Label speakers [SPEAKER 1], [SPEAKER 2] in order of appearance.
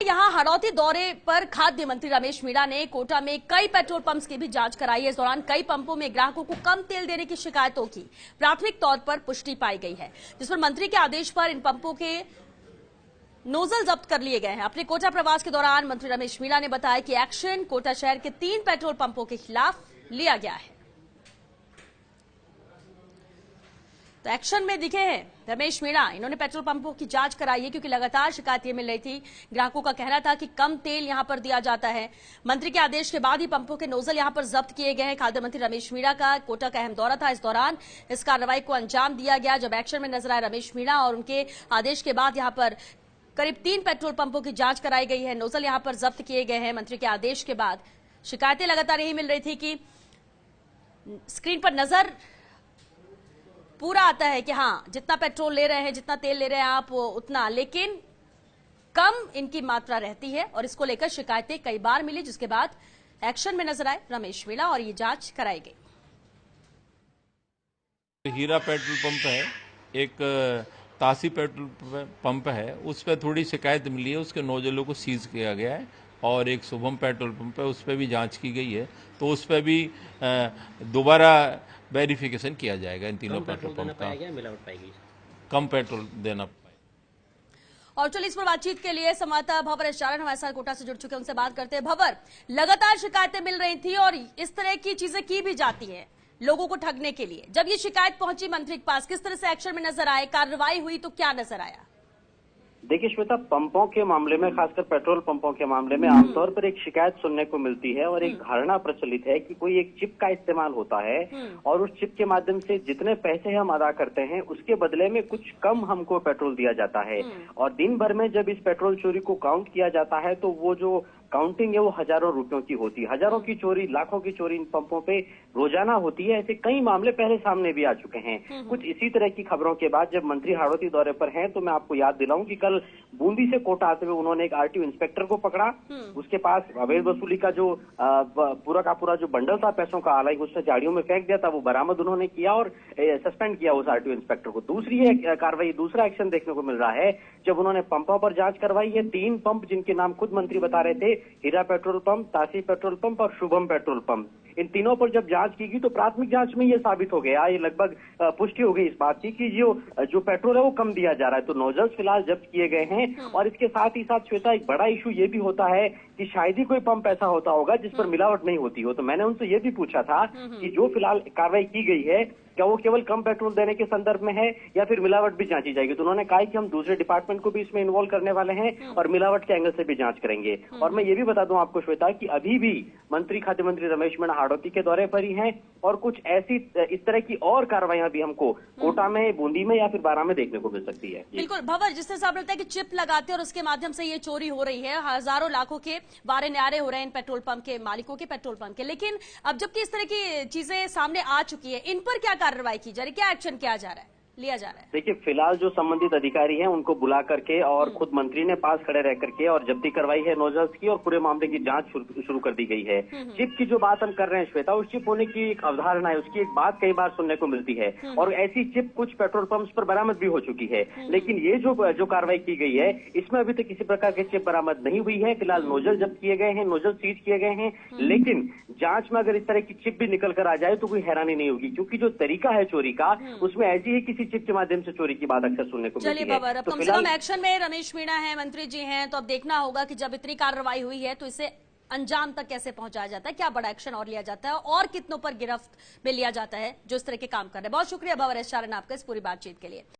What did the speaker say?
[SPEAKER 1] यहां हड़ौती दौरे पर खाद्य मंत्री रमेश मीणा ने कोटा में कई पेट्रोल पंप्स की भी जांच कराई है। इस दौरान कई पंपों में ग्राहकों को कम तेल देने की शिकायतों की प्राथमिक तौर पर पुष्टि पाई गई है, जिस पर मंत्री के आदेश पर इन पंपों के नोजल जब्त कर लिए गए हैं। अपने कोटा प्रवास के दौरान मंत्री रमेश मीणा ने बताया कि एक्शन कोटा शहर के 3 पेट्रोल पंपों के खिलाफ लिया गया है। तो एक्शन में दिखे हैं रमेश मीणा। इन्होंने पेट्रोल पंपों की जांच कराई है क्योंकि लगातार शिकायतें मिल रही थी। ग्राहकों का कहना था कि कम तेल यहां पर दिया जाता है। मंत्री के आदेश के बाद ही पंपों के नोजल यहां पर जब्त किए गए हैं। खाद्य मंत्री रमेश मीणा का कोटा का अहम दौरा था। इस दौरान इस कार्रवाई को अंजाम दिया गया जब एक्शन में नजर आए रमेश मीणा, और उनके आदेश के बाद यहां पर करीब 3 पेट्रोल पंपों की जांच कराई गई है। नोजल यहां पर जब्त किए गए हैं। मंत्री के आदेश के बाद शिकायतें लगातार यही मिल रही थी कि स्क्रीन पर नजर पूरा आता है कि हाँ, जितना पेट्रोल ले रहे हैं, जितना तेल ले रहे हैं आप उतना, लेकिन कम इनकी मात्रा रहती है और इसको लेकर शिकायतें कई बार मिली, जिसके बाद एक्शन में नजर आए रमेश मीणा और ये जांच कराई गई।
[SPEAKER 2] हीरा पेट्रोल पंप है, एक तासी पेट्रोल पंप है, उस पर थोड़ी शिकायत मिली है, उसके नोजलों को सीज किया गया है। और एक शुभम पेट्रोल पंप है, उस पर भी जांच की गई है, तो उस पर भी दोबारा वेरिफिकेशन किया जाएगा। इन तीनों पेट्रोल पंप का मिलावट पाएगी, कम पेट्रोल देना।
[SPEAKER 1] और चलिए इस पर बातचीत के लिए संवाददाता भवर एसचारण हमारे साथ कोटा से जुड़ चुके हैं, उनसे बात करते हैं। भवर, लगातार शिकायतें मिल रही थी और इस तरह की चीजें की भी जाती है लोगों को ठगने के लिए। जब ये शिकायत पहुंची मंत्री के पास, किस तरह से एक्शन में नजर आए, कार्रवाई हुई तो क्या नजर आया?
[SPEAKER 3] देखिए श्वेता, पंपों के मामले में, खासकर पेट्रोल पंपों के मामले में आमतौर पर एक शिकायत सुनने को मिलती है और एक धारणा प्रचलित है कि कोई एक चिप का इस्तेमाल होता है और उस चिप के माध्यम से जितने पैसे हम अदा करते हैं उसके बदले में कुछ कम हमको पेट्रोल दिया जाता है। और दिन भर में जब इस पेट्रोल चोरी को काउंट किया जाता है तो वो जो काउंटिंग है वो हजारों रुपयों की होती है। हजारों की चोरी, लाखों की चोरी इन पंपों पे रोजाना होती है। ऐसे कई मामले पहले सामने भी आ चुके हैं। कुछ इसी तरह की खबरों के बाद जब मंत्री हड़ौती दौरे पर हैं तो मैं आपको याद दिलाऊं कि कल बूंदी से कोटा आते हुए उन्होंने एक आरटीओ इंस्पेक्टर को पकड़ा। उसके पास अवैध वसूली का जो पूरा का पूरा जो बंडल था पैसों का, हालांकि उसने झाड़ियों में फेंक दिया था, वो बरामद उन्होंने किया और सस्पेंड किया उस आरटीओ इंस्पेक्टर को। दूसरी कार्रवाई, दूसरा एक्शन देखने को मिल रहा है जब उन्होंने पंपों पर जांच करवाई है। 3 पंप जिनके नाम खुद मंत्री बता रहे थे, हीरा पेट्रोल पंप, तासी पेट्रोल पंप और शुभम पेट्रोल पंप, इन तीनों पर जब जांच की गई तो प्राथमिक जांच में ये साबित हो गया, ये लगभग पुष्टि हो गई इस बात की कि जो पेट्रोल है वो कम दिया जा रहा है। तो नोजल्स फिलहाल जब्त किए गए हैं। और इसके साथ ही साथ श्वेता, एक बड़ा इशू ये भी होता है कि शायद ही कोई पंप ऐसा होता होगा जिस पर मिलावट नहीं होती हो। तो मैंने उनसे ये भी पूछा था कि जो फिलहाल कार्रवाई की गई है क्या वो केवल कम पेट्रोल देने के संदर्भ में है या फिर मिलावट भी जांची जाएगी। तो उन्होंने कहा कि हम दूसरे डिपार्टमेंट को भी इसमें इन्वॉल्व करने वाले हैं और मिलावट के एंगल से भी जांच करेंगे। और मैं ये भी बता दूं आपको श्वेता कि अभी भी खाद्य मंत्री रमेश मीणा हड़ौती के दौरे पर ही हैं और कुछ ऐसी इस तरह की और कार्रवाइयां भी हमको कोटा में, बूंदी में या फिर बारां में देखने को मिल सकती है।
[SPEAKER 1] बिल्कुल भवर, जिस तरह से आप लगता है कि चिप लगाते और उसके माध्यम से ये चोरी हो रही है, हजारों लाखों के वारे न्यारे हो रहे हैं इन पेट्रोल पंप के मालिकों के, पेट्रोल पंप के, लेकिन अब जबकि इस तरह की चीजें सामने आ चुकी है, इन पर क्या कार्रवाई की जा रही है, क्या एक्शन किया जा रहा है, लिया जा रहा है?
[SPEAKER 3] देखिए फिलहाल जो संबंधित अधिकारी हैं उनको बुला करके और खुद मंत्री ने पास खड़े रह करके और जब्ती करवाई है नोजल्स की और पूरे मामले की जांच शुरू कर दी गई है। चिप की जो बात हम कर रहे हैं श्वेता, उस चिप होने की एक अवधारणा है, उसकी एक बात कई बार सुनने को मिलती है और ऐसी चिप कुछ पेट्रोल पंप्स पर बरामद भी हो चुकी है। लेकिन ये जो कार्रवाई की गई है इसमें अभी तक किसी प्रकार की चिप बरामद नहीं हुई है। फिलहाल नोजल जब्त किए गए हैं, नोजल सीज किए गए हैं, लेकिन जांच में अगर इस तरह की चिप भी निकल कर आ जाए तो कोई हैरानी नहीं होगी, क्योंकि जो तरीका है चोरी का उसमें ऐसी ही किसी चिप के माध्यम से चोरी की बात अक्सर सुनने को मिलती है।
[SPEAKER 1] चलिए बाबर, अब कम से कम एक्शन में रमेश मीणा है, मंत्री जी हैं, तो अब देखना होगा कि जब इतनी कार्रवाई हुई है तो इसे अंजाम तक कैसे पहुंचाया जाता है, क्या बड़ा एक्शन और लिया जाता है और कितनों पर गिरफ्त में लिया जाता है जो इस तरह के काम कर रहे हैं। बहुत शुक्रिया भवर एसचारण आपका इस पूरी बातचीत के लिए।